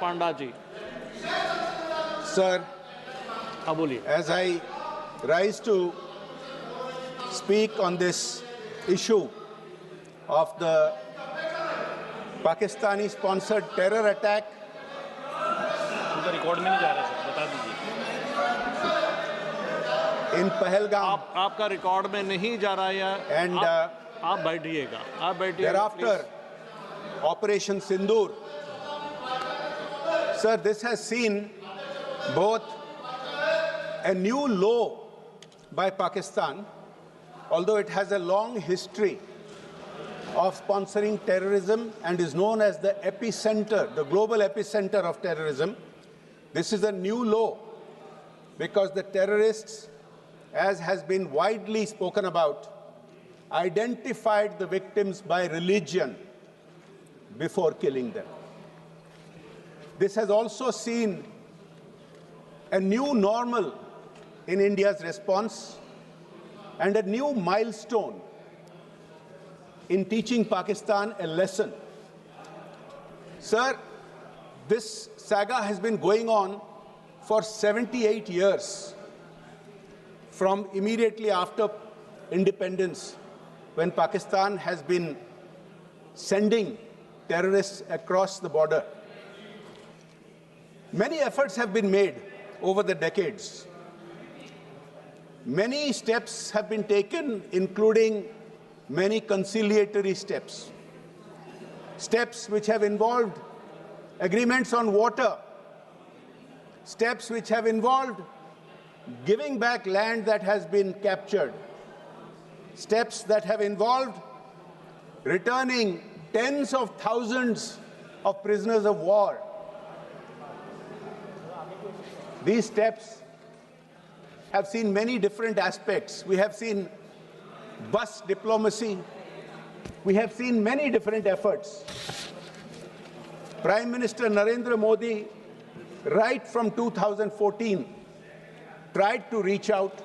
पांडा जी। Sir, बोलिए। as I rise to speak on this issue of the Pakistani-sponsored terror attack record में नहीं जा रहा सर, बता दीजिए। in Pahalgam, आपका रिकॉर्ड में नहीं जा रहा है and आप बैठिएगा, आप बैठिए। thereafter Operation Sindoor. Sir, this has seen both a new low by Pakistan, although it has a long history of sponsoring terrorism and is known as the epicenter, the global epicenter of terrorism. This is a new low because the terrorists, as has been widely spoken about, identified the victims by religion before killing them. This has also seen a new normal in India's response and a new milestone in teaching Pakistan a lesson. Sir, this saga has been going on for 78 years, from immediately after independence, when Pakistan has been sending terrorists across the border. Many efforts have been made over the decades. Many steps have been taken, including many conciliatory steps. Steps which have involved agreements on water, steps which have involved giving back land that has been captured, steps that have involved returning tens of thousands of prisoners of war. These steps have seen many different aspects. We have seen bus diplomacy. We have seen many different efforts. Prime Minister Narendra Modi, right from 2014, tried to reach out,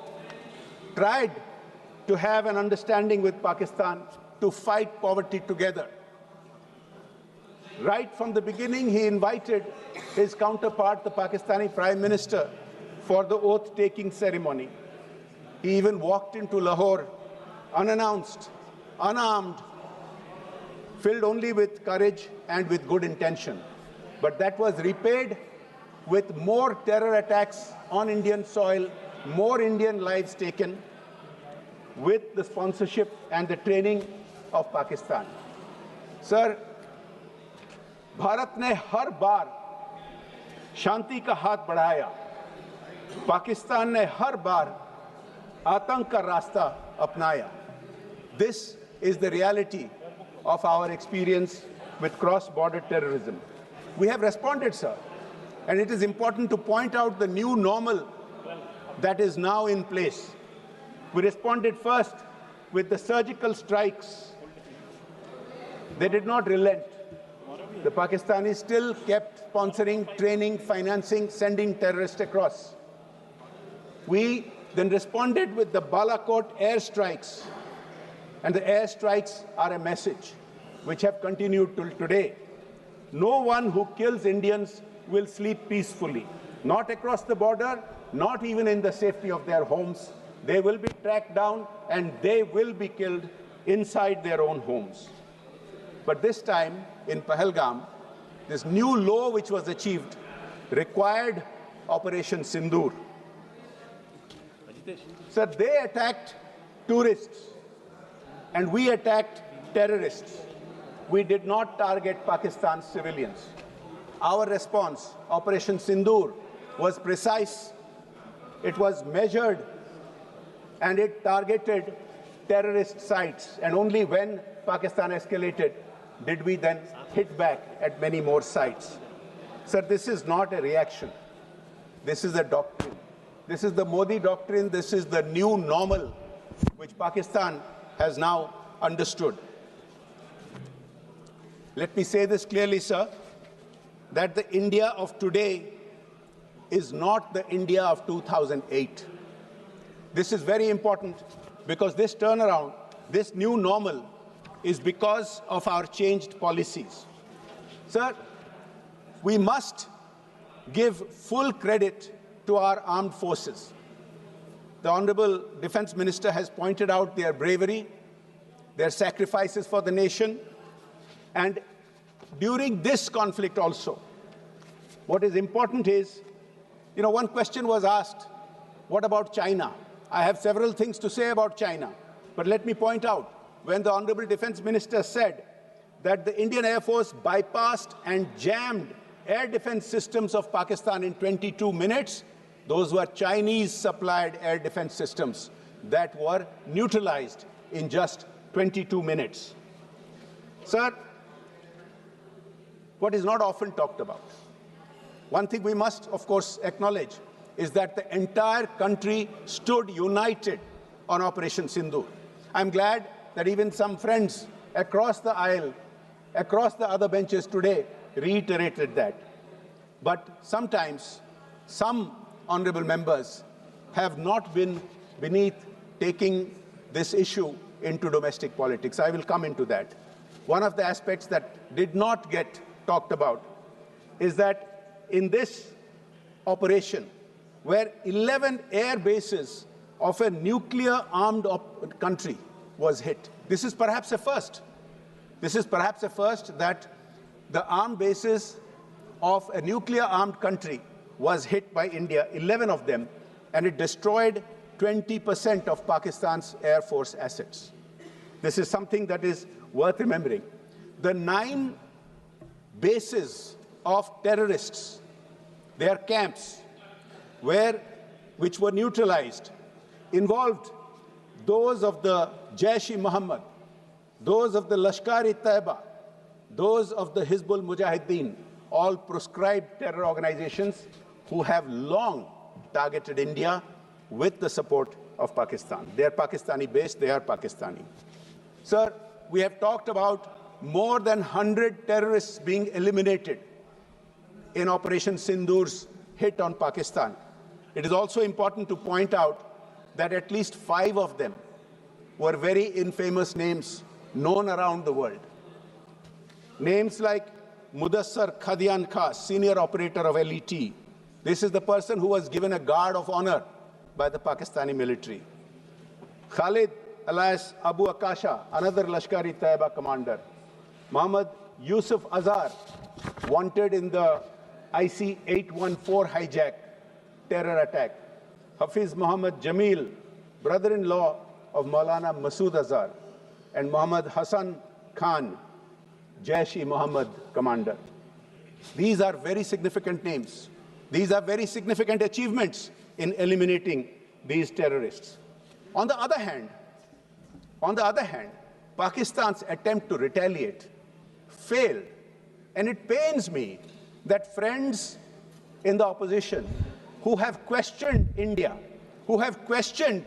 tried to have an understanding with Pakistan to fight poverty together. Right from the beginning, he invited his counterpart, the Pakistani Prime Minister, for the oath-taking ceremony. He even walked into Lahore unannounced, unarmed, filled only with courage and with good intention. But that was repaid with more terror attacks on Indian soil, more Indian lives taken, with the sponsorship and the training of Pakistan. Sir, Bharat ने हर बार शांति का हाथ बढ़ाया, पाकिस्तान ने हर बार आतंक का रास्ता अपनाया. This is the reality of our experience with cross-border terrorism. We have responded, sir, and it is important to point out the new normal that is now in place. We responded first with the surgical strikes. They did not relent. The Pakistanis still kept sponsoring, training, financing, sending terrorists across. We then responded with the Balakot airstrikes. And the airstrikes are a message which have continued till today. No one who kills Indians will sleep peacefully. Not across the border, not even in the safety of their homes. They will be tracked down and they will be killed inside their own homes. But this time, in Pahalgam, this new law which was achieved required Operation Sindoor. So they attacked tourists and we attacked terrorists. We did not target Pakistan's civilians. Our response, Operation Sindoor, was precise, it was measured, and it targeted terrorist sites. And only when Pakistan escalated did we then hit back at many more sites. Sir, this is not a reaction. This is a doctrine. This is the Modi doctrine. This is the new normal which Pakistan has now understood. Let me say this clearly, sir, that the India of today is not the India of 2008. This is very important because this turnaround, this new normal, is because of our changed policies. Sir, we must give full credit to our armed forces. The Honorable Defense Minister has pointed out their bravery, their sacrifices for the nation, and during this conflict also, what is important is, one question was asked, what about China? I have several things to say about China, but let me point out, when the Honorable Defense Minister said that the Indian Air Force bypassed and jammed air defense systems of Pakistan in 22 minutes, those were Chinese-supplied air defense systems that were neutralized in just 22 minutes. Sir, what is not often talked about, one thing we must, of course, acknowledge is that the entire country stood united on Operation Sindoor. I'm glad that even some friends across the aisle, across the other benches today, reiterated that. But sometimes, some honorable members have not been beneath taking this issue into domestic politics. I will come into that. One of the aspects that did not get talked about is that in this operation, where 11 air bases of a nuclear-armed country was hit, this is perhaps a first. This is perhaps a first that the armed bases of a nuclear-armed country was hit by India, 11 of them, and it destroyed 20% of Pakistan's Air Force assets. This is something that is worth remembering. The 9 bases of terrorists, their camps, which were neutralized, involved those of the Jaish-e-Mohammed, those of the Lashkar-e-Taiba, those of the Hizbul Mujahideen, all proscribed terror organizations who have long targeted India with the support of Pakistan. They are Pakistani based, they are Pakistani. Sir, we have talked about more than 100 terrorists being eliminated in Operation Sindoor's hit on Pakistan. It is also important to point out that at least 5 of them were very infamous names known around the world. Names like Mudassar Khadian Khas, senior operator of LET. This is the person who was given a guard of honor by the Pakistani military. Khalid alias Abu Akasha, another Lashkar-e-Taiba commander. Muhammad Yusuf Azhar, wanted in the IC-814 hijack terror attack. Hafiz Muhammad Jamil, brother-in-law of Maulana Masood Azhar, and Muhammad Hassan Khan, Jaish-e-Mohammed commander. These are very significant names. These are very significant achievements in eliminating these terrorists. On the other hand, Pakistan's attempt to retaliate failed. And it pains me that friends in the opposition who have questioned India, who have questioned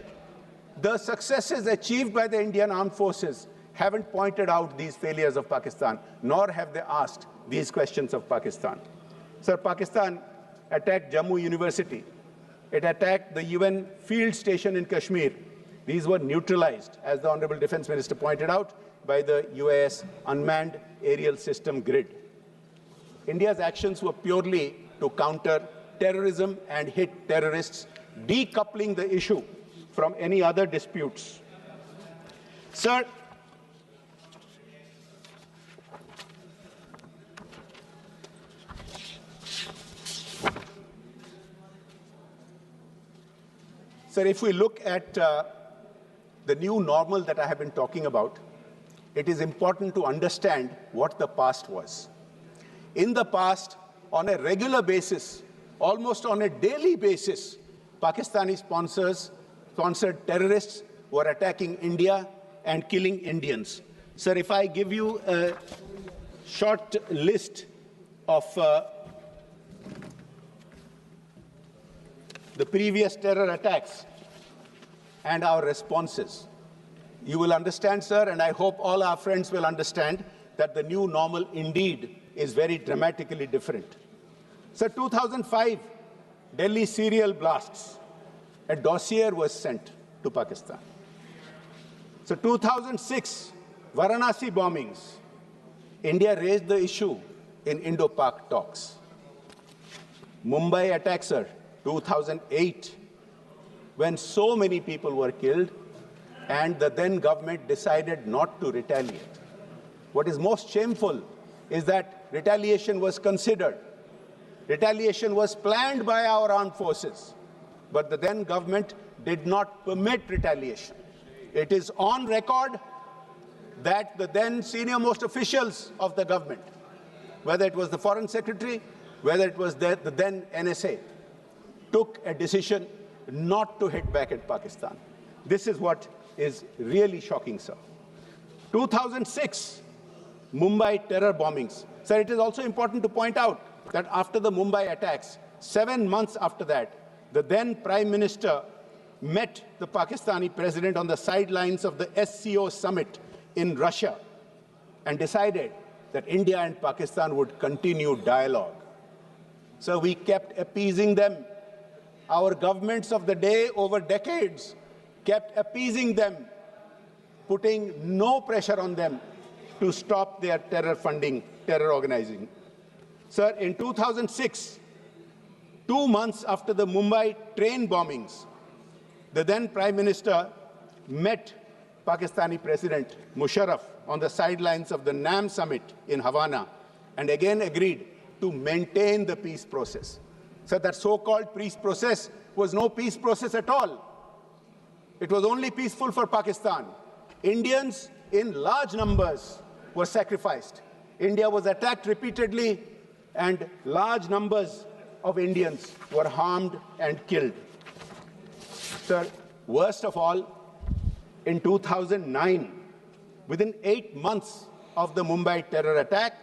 the successes achieved by the Indian armed forces, haven't pointed out these failures of Pakistan, nor have they asked these questions of Pakistan. Sir, Pakistan attacked Jammu University. It attacked the UN field station in Kashmir. These were neutralized, as the Honorable Defense Minister pointed out, by the UAS unmanned aerial system grid. India's actions were purely to counter terrorism and hit terrorists, decoupling the issue from any other disputes. Sir, if we look at the new normal that I have been talking about, it is important to understand what the past was. In the past, on a regular basis, almost on a daily basis, Pakistani sponsored terrorists were attacking India and killing Indians. Sir, if I give you a short list of the previous terror attacks and our responses, you will understand, sir, and I hope all our friends will understand that the new normal indeed is very dramatically different. Sir, 2005, Delhi serial blasts. A dossier was sent to Pakistan. So 2006, Varanasi bombings. India raised the issue in Indo-Pak talks. Mumbai attacks, sir, 2008, when so many people were killed, and the then government decided not to retaliate. What is most shameful is that retaliation was considered. Retaliation was planned by our armed forces, but the then government did not permit retaliation. It is on record that the then senior-most officials of the government, whether it was the Foreign Secretary, whether it was the then NSA, took a decision not to hit back at Pakistan. This is what is really shocking, sir. 2006, Mumbai terror bombings. Sir, it is also important to point out that after the Mumbai attacks, 7 months after that, the then Prime Minister met the Pakistani president on the sidelines of the SCO summit in Russia and decided that India and Pakistan would continue dialogue. So we kept appeasing them. Our governments of the day over decades kept appeasing them, putting no pressure on them to stop their terror funding, terror organizing. Sir, in 2006, 2 months after the Mumbai train bombings, the then Prime Minister met Pakistani President Musharraf on the sidelines of the NAM summit in Havana and again agreed to maintain the peace process. So that so-called peace process was no peace process at all. It was only peaceful for Pakistan. Indians in large numbers were sacrificed. India was attacked repeatedly, and large numbers of Indians were harmed and killed. Sir, worst of all, in 2009, within 8 months of the Mumbai terror attack,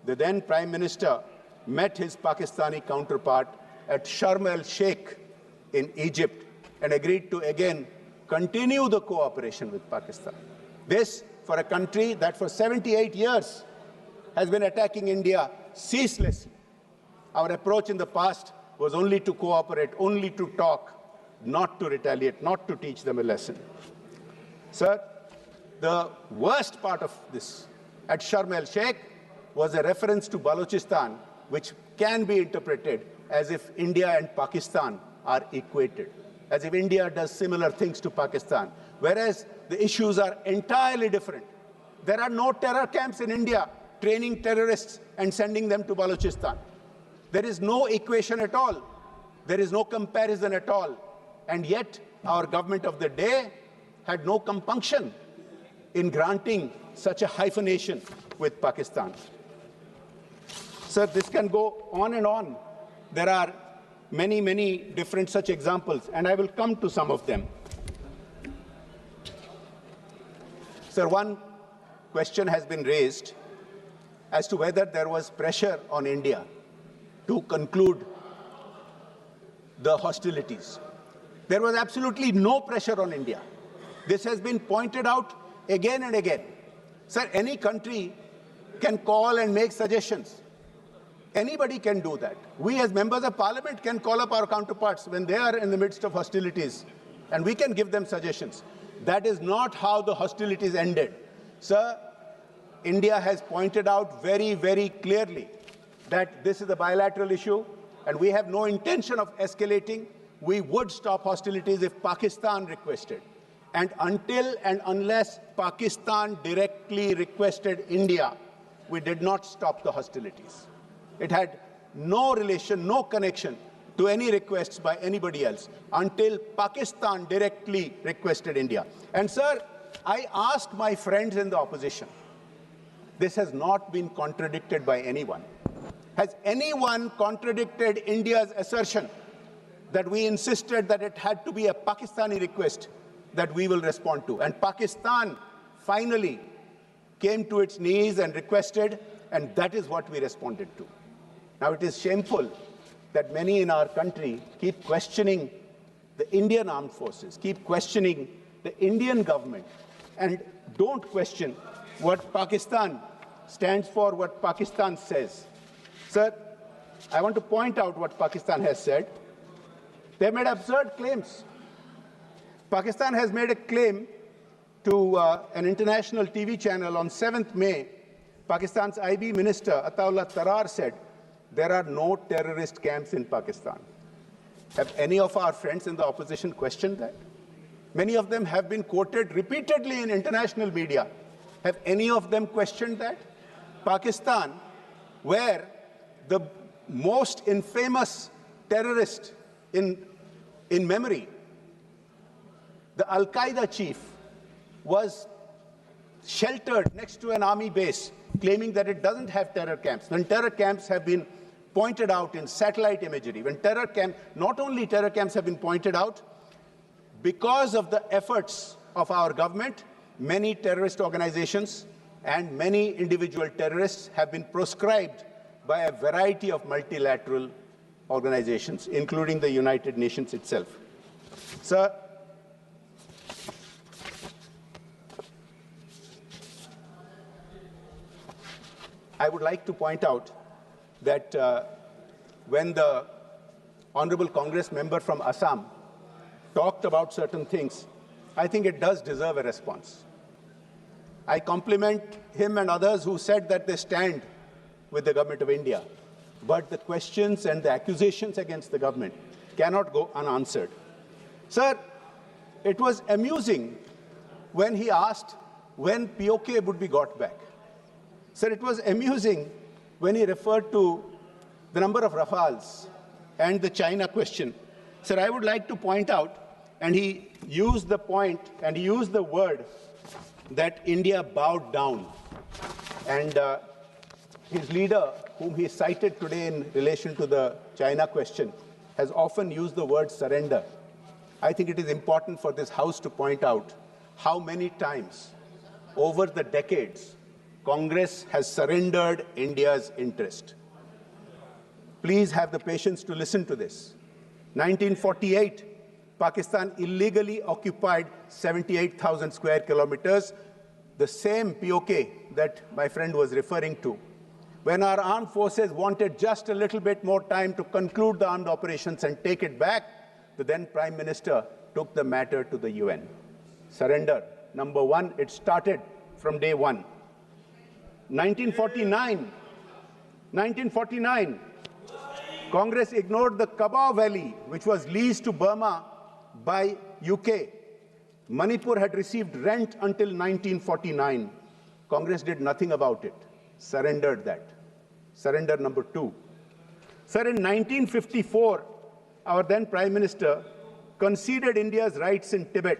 the then Prime Minister met his Pakistani counterpart at Sharm el-Sheikh in Egypt and agreed to again continue the cooperation with Pakistan. This for a country that for 78 years has been attacking India ceaselessly. Our approach in the past was only to cooperate, only to talk, not to retaliate, not to teach them a lesson. Sir, the worst part of this at Sharm el-Sheikh was a reference to Balochistan, which can be interpreted as if India and Pakistan are equated, as if India does similar things to Pakistan, whereas the issues are entirely different. There are no terror camps in India training terrorists and sending them to Balochistan. There is no equation at all. There is no comparison at all. And yet, our government of the day had no compunction in granting such a hyphenation with Pakistan. Sir, this can go on and on. There are many, many different such examples, and I will come to some of them. Sir, one question has been raised as to whether there was pressure on India to conclude the hostilities. There was absolutely no pressure on India. This has been pointed out again and again. Sir, any country can call and make suggestions. Anybody can do that. We as members of parliament can call up our counterparts when they are in the midst of hostilities, and we can give them suggestions. That is not how the hostilities ended. Sir, India has pointed out very, very clearly that this is a bilateral issue, and we have no intention of escalating. We would stop hostilities if Pakistan requested. And until and unless Pakistan directly requested India, we did not stop the hostilities. It had no relation, no connection to any requests by anybody else until Pakistan directly requested India. And sir, I ask my friends in the opposition, this has not been contradicted by anyone. Has anyone contradicted India's assertion that we insisted that it had to be a Pakistani request that we will respond to? And Pakistan finally came to its knees and requested, and that is what we responded to. Now, it is shameful that many in our country keep questioning the Indian armed forces, keep questioning the Indian government, and don't question what Pakistan stands for, what Pakistan says. Sir, I want to point out what Pakistan has said. They have made absurd claims. Pakistan has made a claim to an international TV channel on 7th May. Pakistan's IB minister, Ataullah Tarar, said there are no terrorist camps in Pakistan. Have any of our friends in the opposition questioned that? Many of them have been quoted repeatedly in international media. Have any of them questioned that? Pakistan, where the most infamous terrorist in memory, the Al-Qaeda chief, was sheltered next to an army base, claiming that it doesn't have terror camps. When terror camps have been pointed out in satellite imagery, not only terror camps have been pointed out, because of the efforts of our government, many terrorist organizations and many individual terrorists have been proscribed by a variety of multilateral organizations, including the United Nations itself. Sir, I would like to point out that when the Honorable Congress member from Assam talked about certain things, I think it does deserve a response. I compliment him and others who said that they stand with the government of India, but the questions and the accusations against the government cannot go unanswered. Sir, it was amusing when he asked when POK would be got back. Sir, it was amusing when he referred to the number of Rafales and the China question. Sir, I would like to point out, and he used the point, and he used the word that India bowed down. And his leader, whom he cited today in relation to the China question, has often used the word surrender. I think it is important for this House to point out how many times over the decades Congress has surrendered India's interest. Please have the patience to listen to this. 1948, Pakistan illegally occupied 78,000 square kilometers, the same POK that my friend was referring to. When our armed forces wanted just a little bit more time to conclude the armed operations and take it back, the then Prime Minister took the matter to the UN. Surrender. Number one, it started from day one. 1949, Congress ignored the Kabah Valley, which was leased to Burma by UK. Manipur had received rent until 1949. Congress did nothing about it, surrendered that. Surrender number two. Sir, in 1954, our then Prime Minister conceded India's rights in Tibet,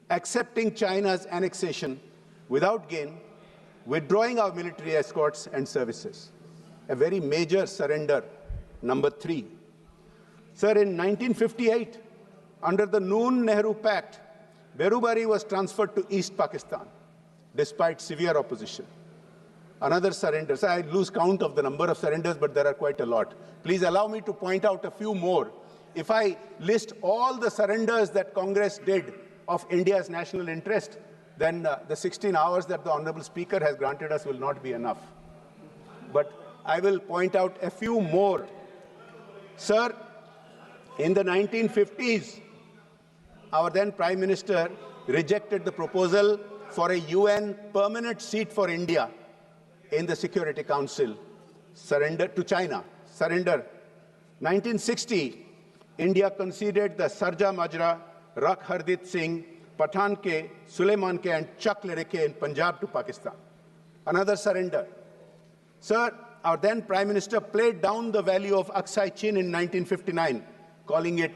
accepting China's annexation without gain, withdrawing our military escorts and services. A very major surrender. Number three. Sir, in 1958, under the Noon-Nehru Pact, Berubari was transferred to East Pakistan, despite severe opposition. Another surrender. Sir, I lose count of the number of surrenders, but there are quite a lot. Please allow me to point out a few more. If I list all the surrenders that Congress did of India's national interest, then the 16 hours that the Honorable Speaker has granted us will not be enough. But I will point out a few more. Sir, in the 1950s, our then Prime Minister rejected the proposal for a UN permanent seat for India in the Security Council. Surrender to China. Surrender. 1960, India conceded the Sarja Majra, Rakh Hardit Singh, Pathan Ke, Suleiman Ke and Chak Lereke in Punjab to Pakistan. Another surrender. Sir, our then Prime Minister played down the value of Aksai Chin in 1959, calling it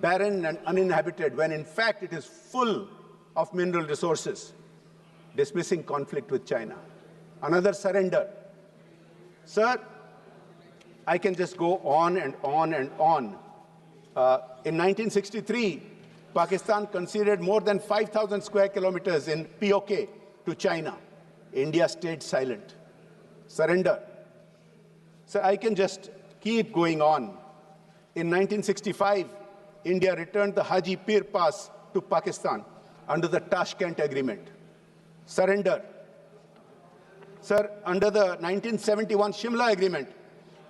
barren and uninhabited, when in fact it is full of mineral resources, dismissing conflict with China. Another surrender. Sir, I can just go on and on and on. In 1963, Pakistan conceded more than 5,000 square kilometers in POK to China. India stayed silent. Surrender. So I can just keep going on. In 1965, India returned the Haji Pir Pass to Pakistan under the Tashkent Agreement. Surrender. Sir, under the 1971 Shimla Agreement,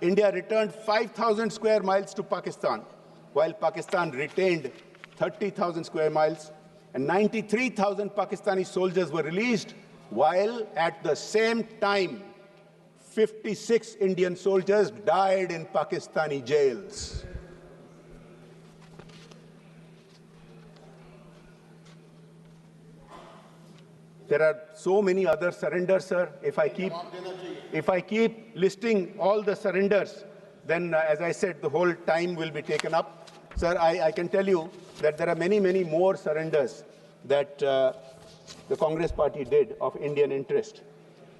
India returned 5,000 square miles to Pakistan, while Pakistan retained 30,000 square miles, and 93,000 Pakistani soldiers were released, while at the same time, 56 Indian soldiers died in Pakistani jails. There are so many other surrenders, sir. If I keep listing all the surrenders, then, as I said, the whole time will be taken up. Sir, I can tell you that there are many, many more surrenders that the Congress party did of Indian interest.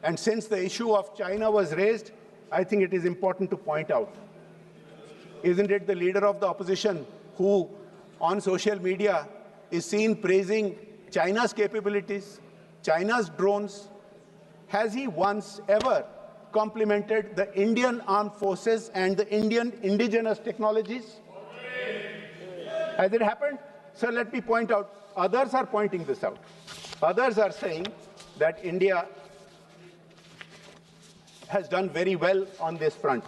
And since the issue of China was raised, I think it is important to point out, isn't it the leader of the opposition who, on social media, is seen praising China's capabilities, China's drones? Has he once ever complimented the Indian armed forces and the Indian indigenous technologies? Has it happened? So let me point out, others are pointing this out. Others are saying that India has done very well on this front.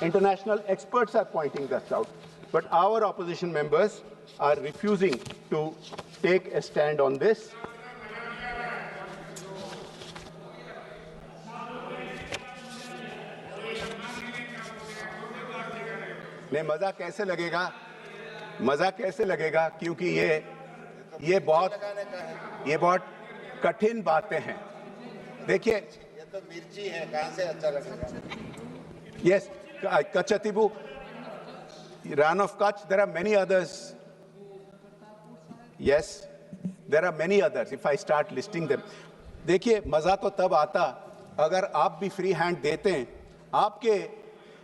International experts are pointing this out. But our opposition members are refusing to take a stand on this. नहीं, मजा कैसे लगेगा? मजा कैसे लगेगा? क्योंकि ये बहुत कठिन बातें हैं. देखिए, ये तो मिर्ची है, कहां से अच्छा लगेगा? Yes, Kachatibu, Ran of Kutch, there are many others. Yes, there are many others. If I start listing them, देखिए, मजा तो तब आता अगर आप भी फ्री हैंड देते हैं. आपके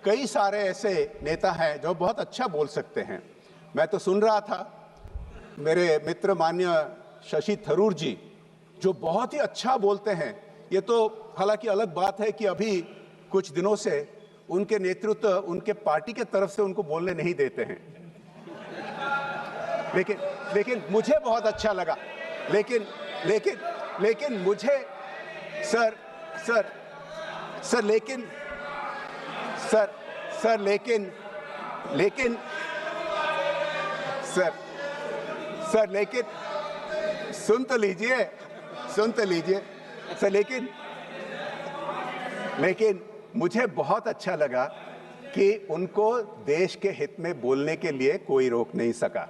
कई सारे ऐसे नेता हैं जो बहुत अच्छा बोल सकते हैं. मैं तो सुन रहा था मेरे मित्र मान्य शशि थरूर जी जो बहुत ही अच्छा बोलते हैं. ये तो हालांकि अलग बात है कि अभी कुछ दिनों से उनके नेतृत्व उनके पार्टी के तरफ से उनको बोलने नहीं देते हैं. लेकिन मुझे बहुत अच्छा लगा. लेकिन मुझे लेकिन सुन तो लीजिए सर. लेकिन मुझे बहुत अच्छा लगा कि उनको देश के हित में बोलने के लिए कोई रोक नहीं सका.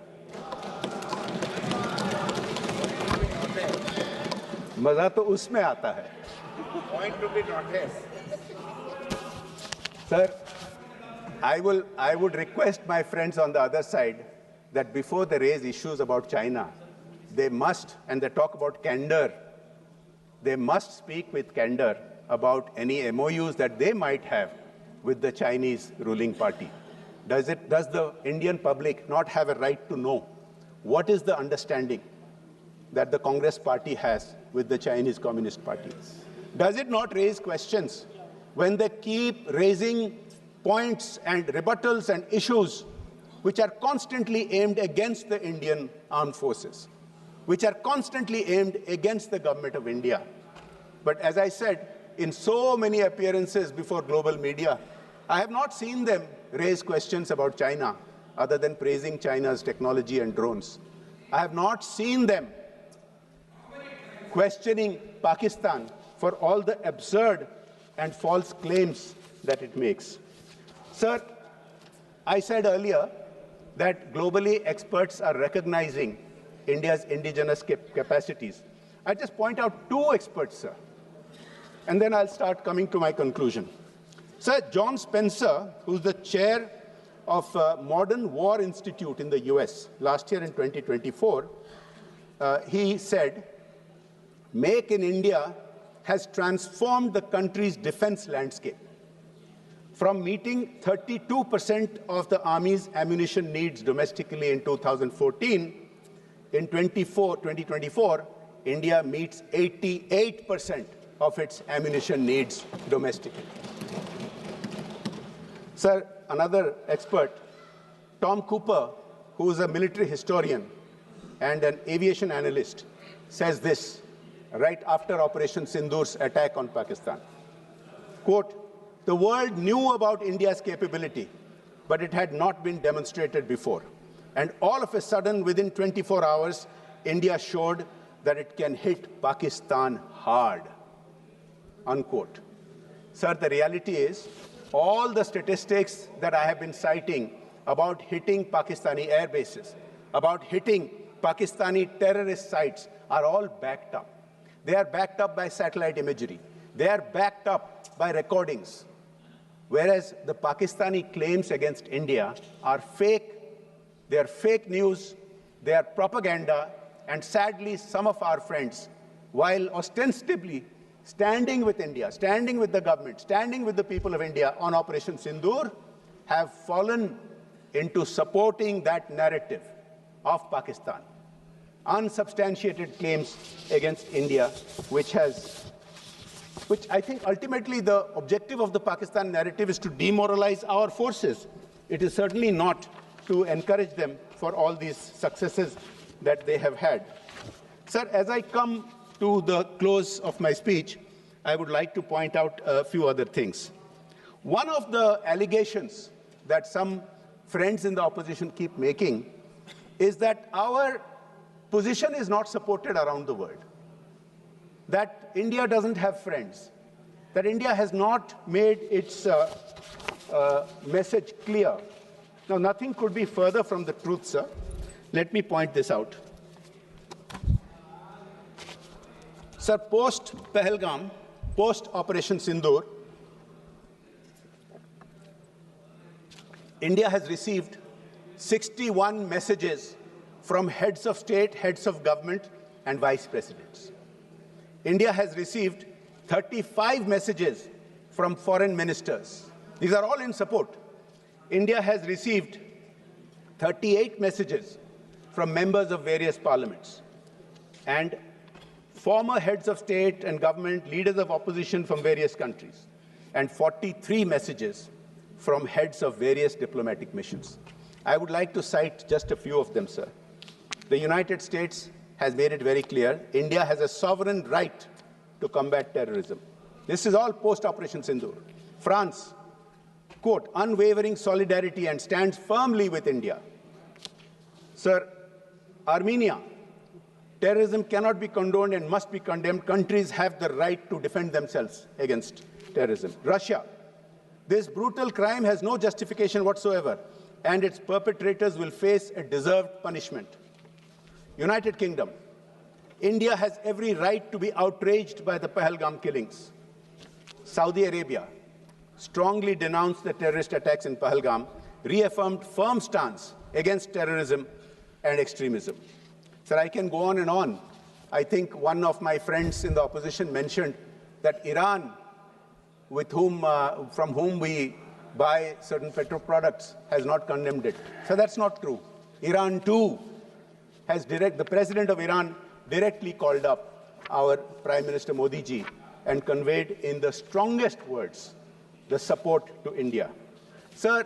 मजा तो उसमें आता है. Point to be noted. Sir, I would request my friends on the other side that before they raise issues about China, they must, and they talk about candor, they must speak with candor about any MOUs that they might have with the Chinese ruling party. Does the Indian public not have a right to know what is the understanding that the Congress party has with the Chinese Communist Party? Does it not raise questions when they keep raising points and rebuttals and issues which are constantly aimed against the Indian armed forces, which are constantly aimed against the government of India? But as I said, in so many appearances before global media, I have not seen them raise questions about China other than praising China's technology and drones. I have not seen them questioning Pakistan for all the absurd and false claims that it makes. Sir, I said earlier that globally experts are recognizing India's indigenous capacities. I just point out two experts, sir, and then I'll start coming to my conclusion. Sir, John Spencer, who's the chair of Modern War Institute in the US last year in 2024, he said, "Make in India has transformed the country's defense landscape. From meeting 32% of the Army's ammunition needs domestically in 2014, in 2024, India meets 88% of its ammunition needs domestically." Sir, another expert, Tom Cooper, who is a military historian and an aviation analyst, says this right after Operation Sindhur's attack on Pakistan. Quote, "The world knew about India's capability, but it had not been demonstrated before. And all of a sudden, within 24 hours, India showed that it can hit Pakistan hard." Unquote. Sir, the reality is, all the statistics that I have been citing about hitting Pakistani air bases, about hitting Pakistani terrorist sites, are all backed up. They are backed up by satellite imagery. They are backed up by recordings. Whereas the Pakistani claims against India are fake, they are fake news, they are propaganda, and sadly, some of our friends, while ostensibly standing with India, standing with the government, standing with the people of India on Operation Sindoor, have fallen into supporting that narrative of Pakistan. Unsubstantiated claims against India, which I think ultimately the objective of the Pakistan narrative is to demoralize our forces. It is certainly not to encourage them for all these successes that they have had. Sir, as I come to the close of my speech, I would like to point out a few other things. One of the allegations that some friends in the opposition keep making is that our position is not supported around the world, that India doesn't have friends, that India has not made its message clear. Now, nothing could be further from the truth, sir. Let me point this out. Sir, post-Pahalgam, post-Operation Sindoor, India has received 61 messages from heads of state, heads of government, and vice presidents. India has received 35 messages from foreign ministers. These are all in support. India has received 38 messages from members of various parliaments and former heads of state and government, leaders of opposition from various countries, and 43 messages from heads of various diplomatic missions. I would like to cite just a few of them, sir. The United States has made it very clear India has a sovereign right to combat terrorism. This is all post-Operation Sindoor. France, quote, unwavering solidarity and stands firmly with India. Sir, Armenia, terrorism cannot be condoned and must be condemned. Countries have the right to defend themselves against terrorism. Russia, this brutal crime has no justification whatsoever, and its perpetrators will face a deserved punishment. United Kingdom, India has every right to be outraged by the Pahalgam killings. Saudi Arabia strongly denounced the terrorist attacks in Pahalgam, reaffirmed firm stance against terrorism and extremism. Sir, I can go on and on. I think one of my friends in the opposition mentioned that Iran, from whom we buy certain petro products, has not condemned it. So that's not true. Iran too the president of Iran directly called up our Prime Minister Modi ji and conveyed in the strongest words the support to India. Sir,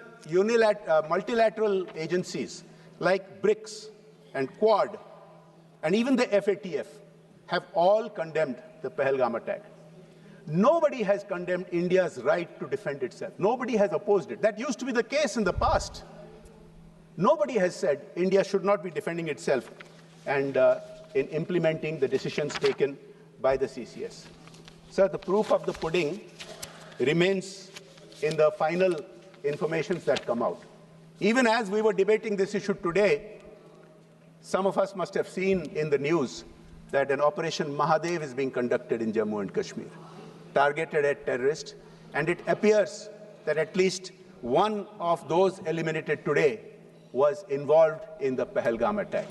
multilateral agencies like BRICS and Quad and even the FATF have all condemned the Pahalgam attack. Nobody has condemned India's right to defend itself. Nobody has opposed it. That used to be the case in the past. Nobody has said India should not be defending itself and in implementing the decisions taken by the CCS. Sir, the proof of the pudding remains in the final informations that come out. Even as we were debating this issue today, some of us must have seen in the news that an Operation Mahadev is being conducted in Jammu and Kashmir, targeted at terrorists, and it appears that at least one of those eliminated today was involved in the Pahalgam attack.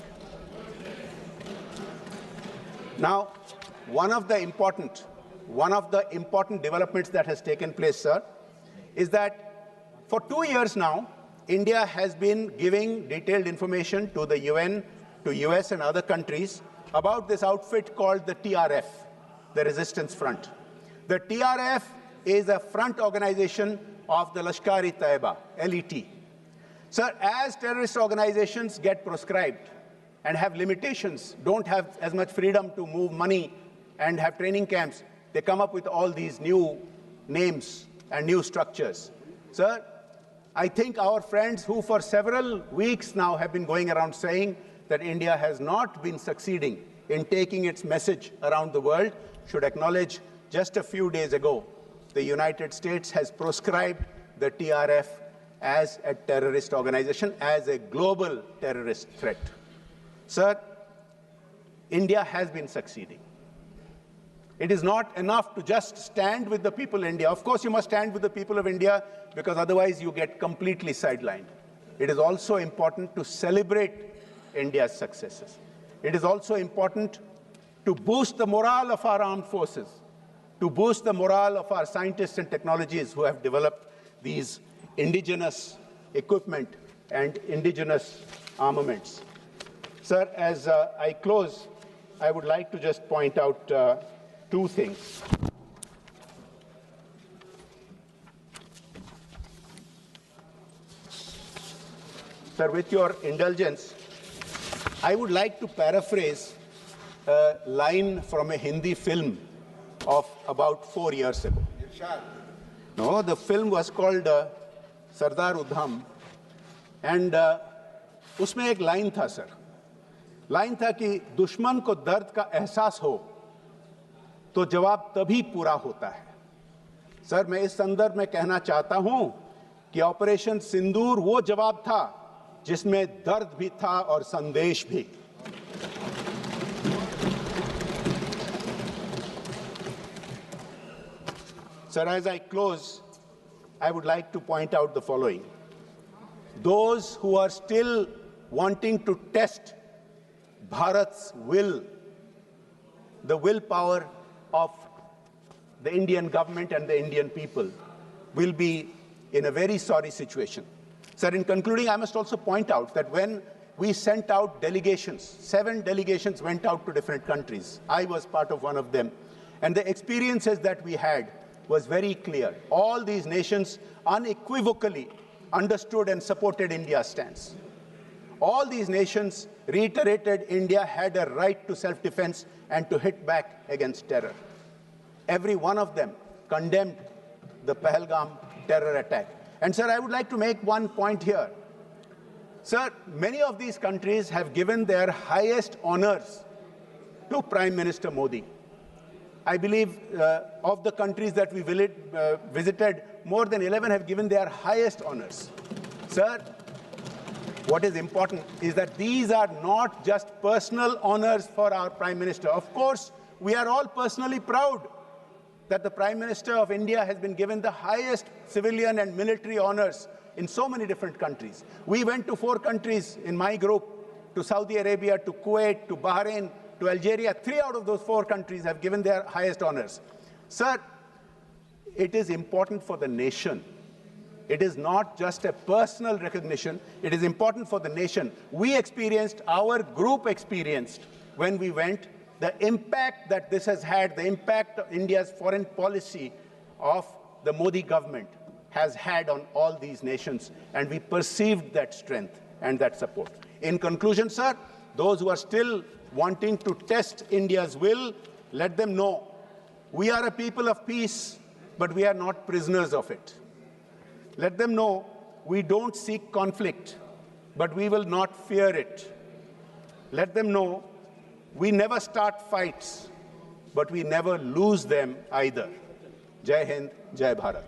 Now, one of the important developments that has taken place, sir, is that for 2 years now, India has been giving detailed information to the UN, to US and other countries about this outfit called the TRF, the Resistance Front. The TRF is a front organization of the Lashkar-e-Taiba, LET. Sir, as terrorist organizations get proscribed and have limitations, don't have as much freedom to move money and have training camps, they come up with all these new names and new structures. Sir, I think our friends who for several weeks now have been going around saying that India has not been succeeding in taking its message around the world should acknowledge just a few days ago the United States has proscribed the TRF as a terrorist organization, as a global terrorist threat. Sir, India has been succeeding. It is not enough to just stand with the people of India. Of course, you must stand with the people of India because otherwise you get completely sidelined. It is also important to celebrate India's successes. It is also important to boost the morale of our armed forces, to boost the morale of our scientists and technologists who have developed these indigenous equipment and indigenous armaments. Sir, as I close, I would like to just point out two things. Sir, with your indulgence, I would like to paraphrase a line from a Hindi film of about 4 years ago. No, the film was called Sardar Udham, and उसमें एक line था sir, line था कि दुश्मन को दर्द का एहसास हो तो जवाब तभी पूरा होता है। सर, मैं इस संदर्भ में कहना चाहता हूं कि ऑपरेशन सिंदूर वो जवाब था जिसमें दर्द भी था और संदेश भी। Sir, as I close, I would like to point out the following. Those who are still wanting to test Bharat's will, the willpower of the Indian government and the Indian people, will be in a very sorry situation. Sir, in concluding, I must also point out that when we sent out delegations, 7 delegations went out to different countries. I was part of one of them. And the experiences that we had was very clear. All these nations unequivocally understood and supported India's stance. All these nations reiterated India had a right to self-defense and to hit back against terror. Every one of them condemned the Pahalgam terror attack. And sir, I would like to make one point here. Sir, many of these countries have given their highest honors to Prime Minister Modi. I believe of the countries that we visited, more than 11 have given their highest honors. Sir, what is important is that these are not just personal honors for our Prime Minister. Of course, we are all personally proud that the Prime Minister of India has been given the highest civilian and military honors in so many different countries. We went to 4 countries in my group, to Saudi Arabia, to Kuwait, to Bahrain, to Algeria. 3 out of those 4 countries have given their highest honors. Sir, it is important for the nation. It is not just a personal recognition. It is important for the nation. We experienced, our group experienced, when we went, the impact that this has had, the impact of India's foreign policy of the Modi government has had on all these nations, and we perceived that strength and that support. In conclusion, sir, those who are still wanting to test India's will, let them know we are a people of peace, but we are not prisoners of it. Let them know we don't seek conflict, but we will not fear it. Let them know we never start fights, but we never lose them either. Jai Hind, Jai Bharat.